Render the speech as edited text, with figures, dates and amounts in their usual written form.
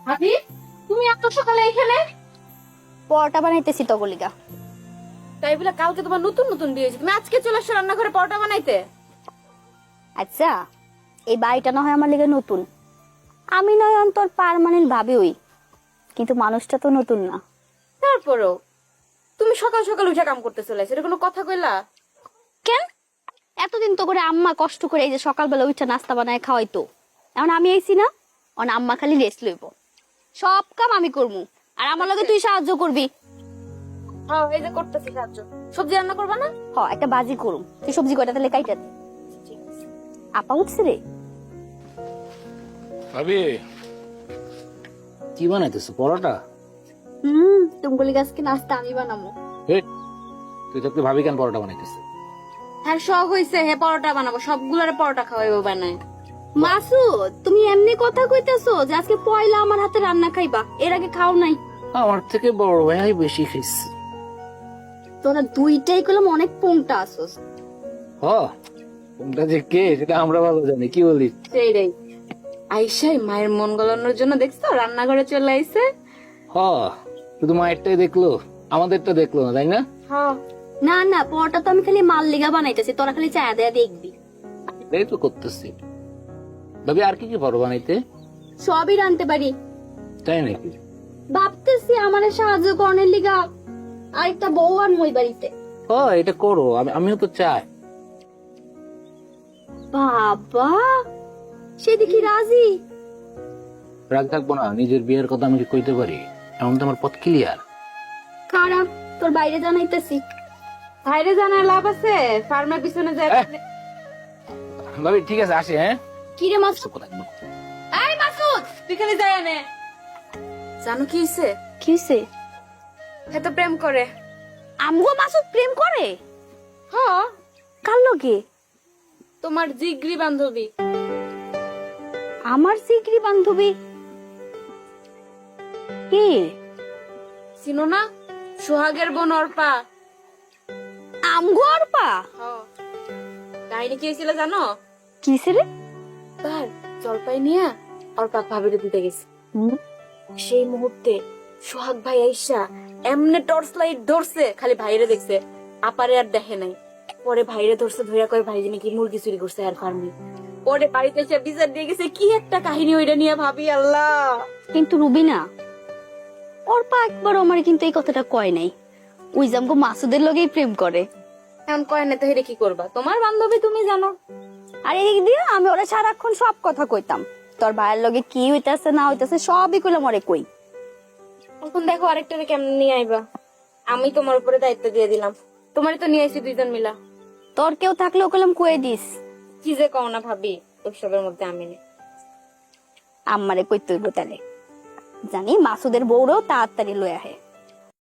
ভাবি, তুমি এত সকালে এখানে? পরোটা বানাইতেছি তো গলিকা। তাই বলে কালকে তোমার নতুন নতুন বিয়ে হয়েছে, তুমি আজকে চলে আসছো রান্নাঘরে পরোটা বানাইতে? আচ্ছা, এই বাড়িটা না হয় আমার লিগে নতুন, আমি নয় অন্তর পার্মানেন্ট ভাবে ওই, কিন্তু মানুষটা তো নতুন না। তারপরেও তুমি সকাল সকাল উঠে কাম করতে চলে আসছো, এটা কোনো কথা কইলা? কেন? এতদিন তো করে আম্মা কষ্ট করে এই যে সকালবেলা উঠে নাস্তা বানায় খাওয়াইতো, এখন আমি আইছি না, অন আম্মা খালি রেস্ট লইব, সব কাম আমি করবো, আর আমার লগে তুই সাহায্য করবি। হ্যাঁ, এই যে করতেছি সাহায্য। সবজি রান্না করবা না? হ, একটা বাজি করুম, তুই সবজি কয়টা তাহলে কাইটা দে। আপা উঠছে রে? ভাবি কি বানাইতেছো, পরোটা? তুমগুলি গাছকে নাস্তা আমি বানাবো। তুই থাকতে ভাবি কেন পরোটা বানাইতেছে? হ্যাঁ, শখ হইছে, হ্যাঁ পরোটা বানাবো, সবগুলোরে পরোটা খাওয়াইবো বানায়। মাসুদ, তুমি এমনি কথা কইতেছো যে আজকে পয়লা আমার হাতে রান্না খাইবা, এর আগে খাও নাই? আমার থেকে বড় ভাই বেশি খাইছে। তোরা দুইটাই কলম অনেক পোংটা আসোস। হ, কোনটা যে কে সেটা আমরা ভালো জানি, কি বলিস? সেই রে, আইসাই মায়ের মন গলানোর জন্য দেখছো রান্নাঘরে চলে আইছে। হ, শুধু মায়েরটাই দেখলো, আমাদেরটা দেখলো না, তাই না? হ্যাঁ, না না, পরোটা তো আমি খালি মাল লিগা বানাইতেছি, তোরা খালি চায়া দেয়া দেখবি। এটাই তো করতেছি। ভাবি আর কি কি পারো বানাইতে? সবই রানতে পারি। তাই নাকি? ভাবতেছি আমার সাহায্য করার লিগা আরেকটা বউ আর মই বাড়িতে। হ, এটা করো, আমিও তো চাই। বাবা, সে দেখি রাজি। রাগ থাকবো না, নিজের বিয়ের কথা আমি কি কইতে পারি? এমন তো আমার পথ ক্লিয়ার। খারাপ, তোর বাইরে জানাইতেছি। বাইরে জানায় লাভ আছে? ফার্মের পিছনে যায়। ভাবি ঠিক আছে, আসে। হ্যাঁ, কি রে মাসুদ? এই মাসুদ, তুই খালি যায় আনে। জানো কি হইছে? কিসে? হে তো প্রেম করে। আমগো মাসুদ প্রেম করে? হ্যাঁ, কার লগে? তোমার জিগরি বান্ধবী। আমার সিকরি বান্ধবী? কে? চিনো না? সোহাগের বোন অর্পা। আমগো অর্পা? হ্যাঁ, কাহিনী কি হয়েছিল জানো? কিসে রে? তার জলপাই নিয়ে অর্পা ভাবিরে দিতে গেছে। সেই মুহূর্তে সোহাগ ভাই আইসা এমনে টর্চ লাইট ধরছে, খালি ভাইরে দেখছে, আপারে আর দেখে নাই। পরে ভাইরে ধরছে, ধইরা কয় ভাই নাকি মুরগি চুরি করছে আর ফার্মে। পরে বাড়িতে এসে বিচার দিয়ে গেছে। কি একটা কাহিনী ওইটা নিয়ে ভাবি, আল্লাহ। কিন্তু রুবিনা, অর্পা একবার আমার কিন্তু এই কথাটা কয় নাই, ওই যে আমগো মাসুদের লগেই প্রেম করে। এখন কয় না তো হেরে কি করবা, তোমার বান্ধবী তুমি জানো। আর এই দিয়ে আমি ওরা সারাক্ষণ সব কথা কইতাম, তোর ভাইয়ের লগে কি হইতাছে না হইতাছে সবই কইলাম ওরে কই। এখন দেখো আরেকটারে কেমন নিয়ে আইবা। আমি তোমার উপরে দায়িত্ব দিয়ে দিলাম, তোমারই তো নিয়ে আইছি দুইজন মিলা। তোর কেউ থাকলেও কইলাম কয়ে দিস। কি যে কও না ভাবি, ওইসবের মধ্যে আমি নেই। আমারে কই তুইব তাহলে, জানি মাসুদের বউরও তাড়াতাড়ি লয়ে আহে।